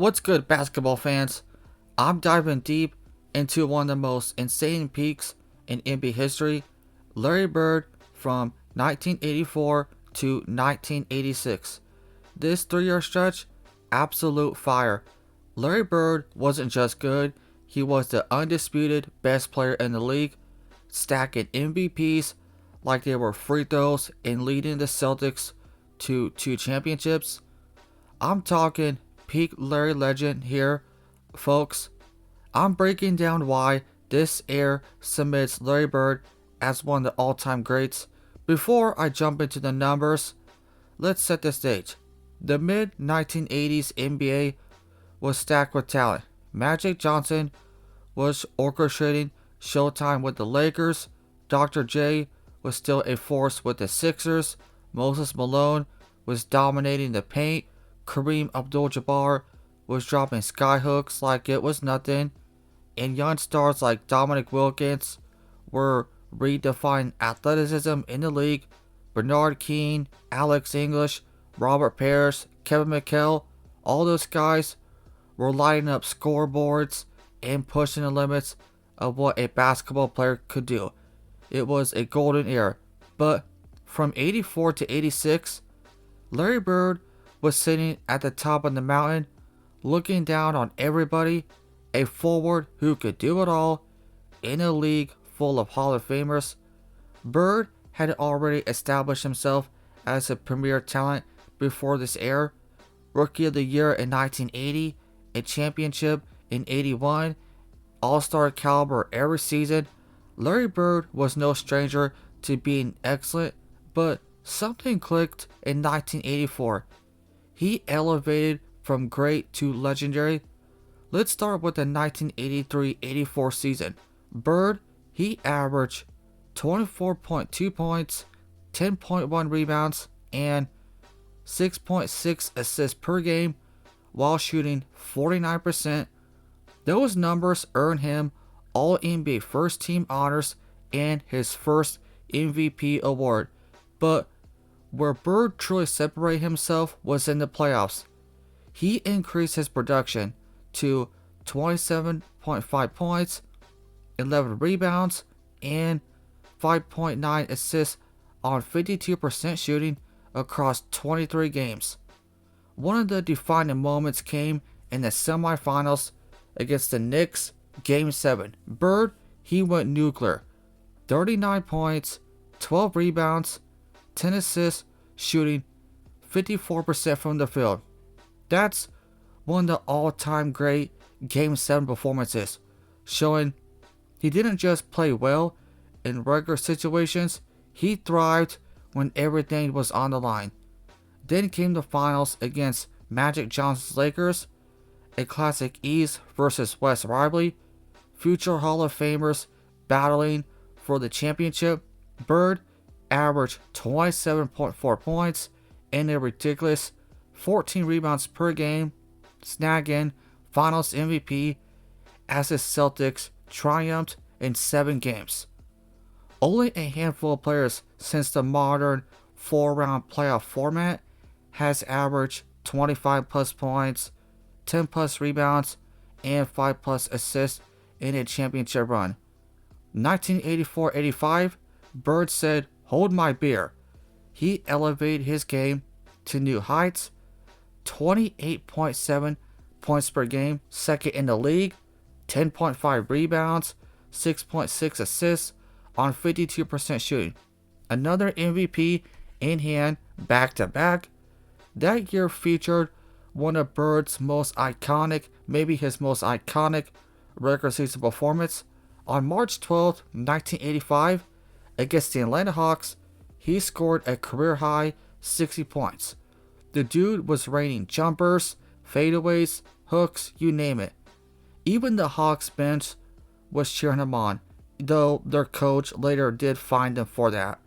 What's good, basketball fans? I'm diving deep into one of the most insane peaks in NBA history, Larry Bird from 1984 to 1986. This 3 year stretch, absolute fire. Larry Bird wasn't just good, he was the undisputed best player in the league, stacking MVPs like they were free throws and leading the Celtics to 2 championships. I'm talking peak Larry legend here, folks. I'm breaking down why this era submits Larry Bird as one of the all-time greats. Before I jump into the numbers, let's set the stage. The mid 1980s NBA was stacked with talent. Magic Johnson was orchestrating Showtime with the Lakers. Dr. J was still a force with the Sixers. Moses Malone was dominating the paint. Kareem Abdul-Jabbar was dropping skyhooks like it was nothing, and young stars like Dominic Wilkins were redefining athleticism in the league. Bernard King, Alex English, Robert Parrish, Kevin McHale, all those guys were lighting up scoreboards and pushing the limits of what a basketball player could do. It was a golden era. But from 84 to 86, Larry Bird was sitting at the top of the mountain, looking down on everybody, a forward who could do it all, in a league full of Hall of Famers. Bird had already established himself as a premier talent before this era. Rookie of the Year in 1980, a championship in 81, All-Star caliber every season. Larry Bird was no stranger to being excellent, but something clicked in 1984. He elevated from great to legendary. Let's start with the 1983-84 season. Bird, he averaged 24.2 points, 10.1 rebounds, and 6.6 assists per game while shooting 49%. Those numbers earned him All-NBA First Team honors and his first MVP award. But where Bird truly separated himself was in the playoffs. He increased his production to 27.5 points, 11 rebounds, and 5.9 assists on 52% shooting across 23 games. One of the defining moments came in the semifinals against the Knicks, Game 7. Bird, he went nuclear. 39 points, 12 rebounds, 10 assists, shooting 54% from the field. That's one of the all-time great Game 7 performances, showing he didn't just play well in regular situations, he thrived when everything was on the line. Then came the finals against Magic Johnson's Lakers, a classic East versus West rivalry, future Hall of Famers battling for the championship. Bird averaged 27.4 points and a ridiculous 14 rebounds per game, snagging Finals MVP as his Celtics triumphed in 7 games. Only a handful of players since the modern 4-round playoff format has averaged 25 plus points, 10 plus rebounds, and 5 plus assists in a championship run. 1984-85, Bird said, "Hold my beer." He elevated his game to new heights. 28.7 points per game, second in the league. 10.5 rebounds, 6.6 assists on 52% shooting. Another MVP in hand, back to back. That year featured one of Bird's most iconic, maybe his most iconic regular season performance. On March 12, 1985, against the Atlanta Hawks, he scored a career-high 60 points. The dude was raining jumpers, fadeaways, hooks, you name it. Even the Hawks bench was cheering him on, though their coach later did find him for that.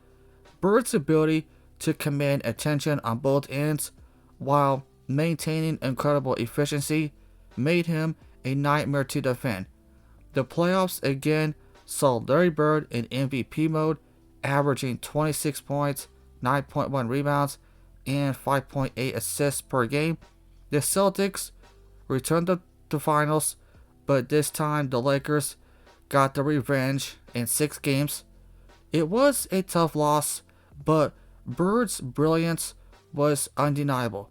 Bird's ability to command attention on both ends while maintaining incredible efficiency made him a nightmare to defend. The playoffs again saw Larry Bird in MVP mode, averaging 26 points, 9.1 rebounds, and 5.8 assists per game. The Celtics returned to the finals, but this time the Lakers got the revenge in 6 games. It was a tough loss, but Bird's brilliance was undeniable.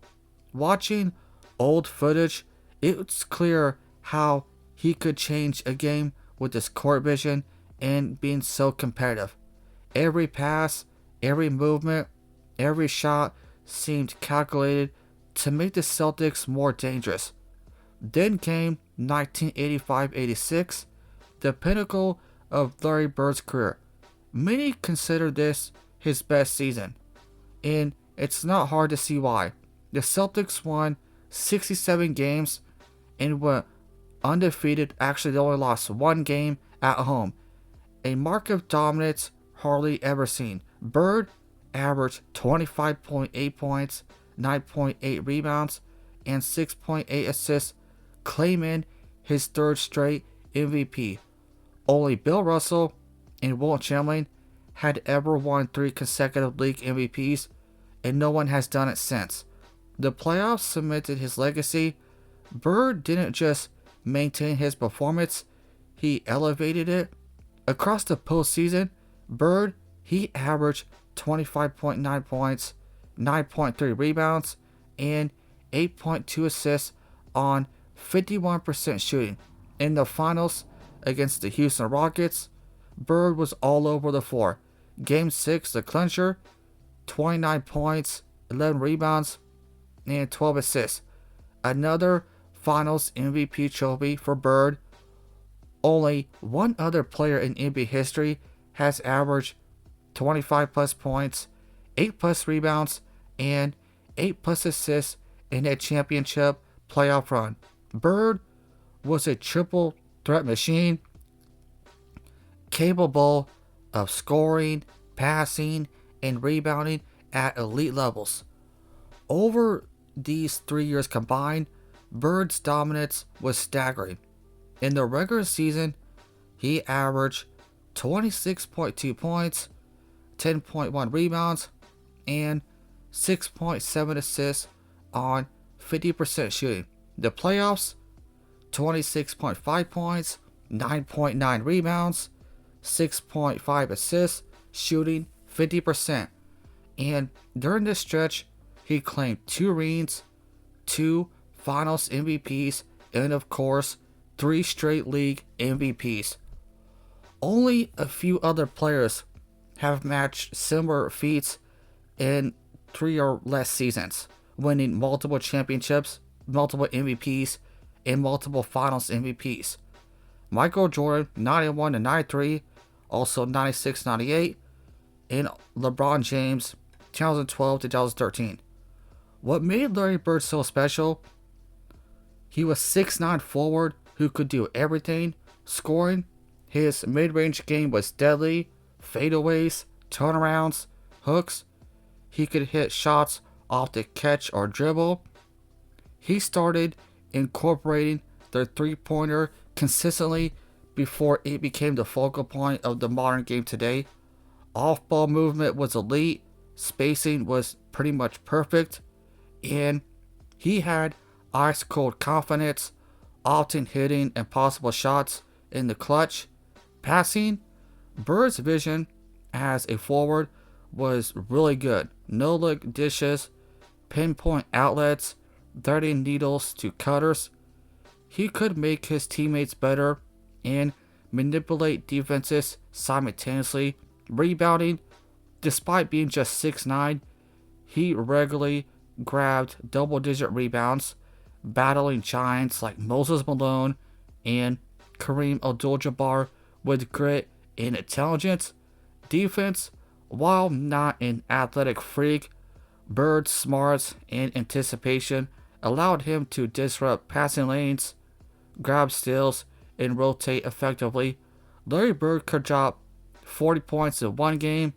Watching old footage, it's clear how he could change a game with his court vision and being so competitive. Every pass, every movement, every shot seemed calculated to make the Celtics more dangerous. Then came 1985-86, the pinnacle of Larry Bird's career. Many consider this his best season, and it's not hard to see why. The Celtics won 67 games and went undefeated. Actually, they only lost 1 game at home, a mark of dominance hardly ever seen. Bird averaged 25.8 points, 9.8 rebounds, and 6.8 assists, claiming his third straight MVP. Only Bill Russell and Wilt Chamberlain had ever won 3 consecutive league MVPs, and no one has done it since. The playoffs cemented his legacy. Bird didn't just maintain his performance, he elevated it. Across the postseason, Bird, he averaged 25.9 points, 9.3 rebounds, and 8.2 assists on 51% shooting. In the finals against the Houston Rockets, Bird was all over the floor. Game 6, the clincher, 29 points, 11 rebounds, and 12 assists. Another Finals MVP trophy for Bird. Only one other player in NBA history has averaged 25 plus points, 8 plus rebounds, and 8 plus assists in a championship playoff run. Bird was a triple threat machine, capable of scoring, passing, and rebounding at elite levels. Over these 3 years combined, Bird's dominance was staggering. In the regular season, he averaged 26.2 points, 10.1 rebounds, and 6.7 assists on 50% shooting. The playoffs, 26.5 points, 9.9 rebounds, 6.5 assists, shooting 50%. And during this stretch, he claimed 2 rings, 2 Finals MVPs, and of course, 3 straight league MVPs. Only a few other players have matched similar feats in 3 or less seasons, winning multiple championships, multiple MVPs, and multiple Finals MVPs. Michael Jordan, 91-93, also 96-98, and LeBron James, 2012-2013. What made Larry Bird so special? He was 6'9" forward who could do everything. Scoring, his mid-range game was deadly. Fadeaways, turnarounds, hooks. He could hit shots off the catch or dribble. He started incorporating the three-pointer consistently before it became the focal point of the modern game today. Off-ball movement was elite. Spacing was pretty much perfect. And he had ice-cold confidence, often hitting impossible shots in the clutch. Passing, Bird's vision as a forward was really good. No-look dishes, pinpoint outlets, threading needles to cutters. He could make his teammates better and manipulate defenses simultaneously. Rebounding, despite being just 6'9", he regularly grabbed double-digit rebounds, battling giants like Moses Malone and Kareem Abdul-Jabbar with grit and intelligence. Defense, while not an athletic freak, Bird's smarts and anticipation allowed him to disrupt passing lanes, grab steals, and rotate effectively. Larry Bird could drop 40 points in one game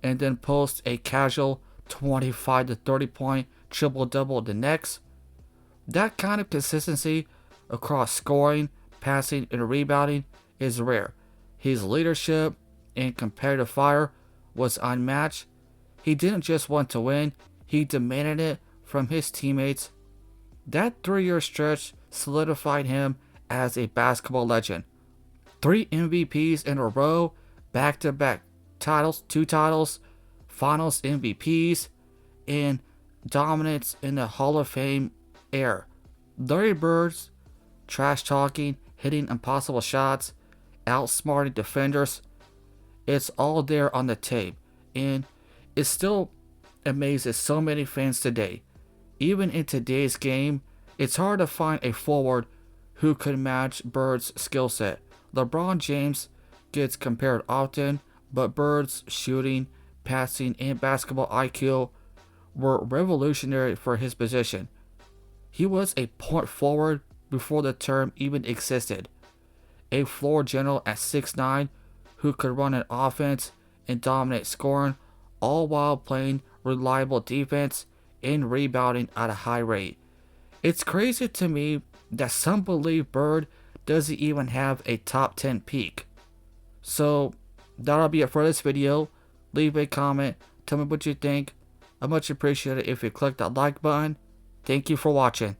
and then post a casual 25 to 30 point triple-double the next. That kind of consistency across scoring, passing, and rebounding is rare. His leadership and competitive fire was unmatched. He didn't just want to win, he demanded it from his teammates. That 3-year stretch solidified him as a basketball legend. 3 MVPs in a row, back-to-back titles, 2 titles, finals MVPs, and dominance in the Hall of Fame era. Larry Bird's trash talking, hitting impossible shots, outsmarting defenders, it's all there on the tape, and it still amazes so many fans today. Even in today's game, it's hard to find a forward who could match Bird's skill set. LeBron James gets compared often, but Bird's shooting, passing, and basketball IQ were revolutionary for his position. He was a point forward before the term even existed, a floor general at 6'9" who could run an offense and dominate scoring, all while playing reliable defense and rebounding at a high rate. It's crazy to me that some believe Bird doesn't even have a top 10 peak. So that'll be it for this video. Leave a comment, tell me what you think. I much appreciate it if you click that like button. Thank you for watching.